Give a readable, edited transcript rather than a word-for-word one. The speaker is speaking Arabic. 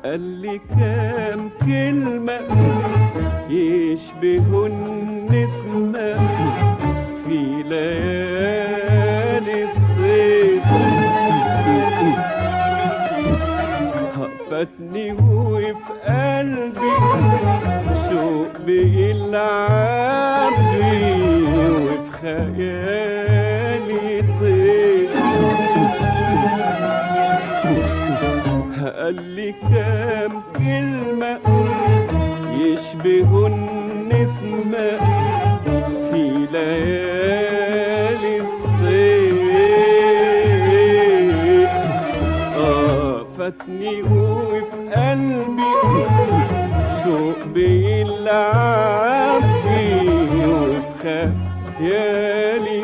قال لي كام كلمة يشبهوا النسمة في ليالي الصيف. فاتني وفي قلبي شوق بيلعب بيه وفي خيالي طير. قال لي كام كلمة يشبهوا النسمة في ليالي الصيف. فاتني وفي قلبي شوق بيلعب بيه وفي خيالي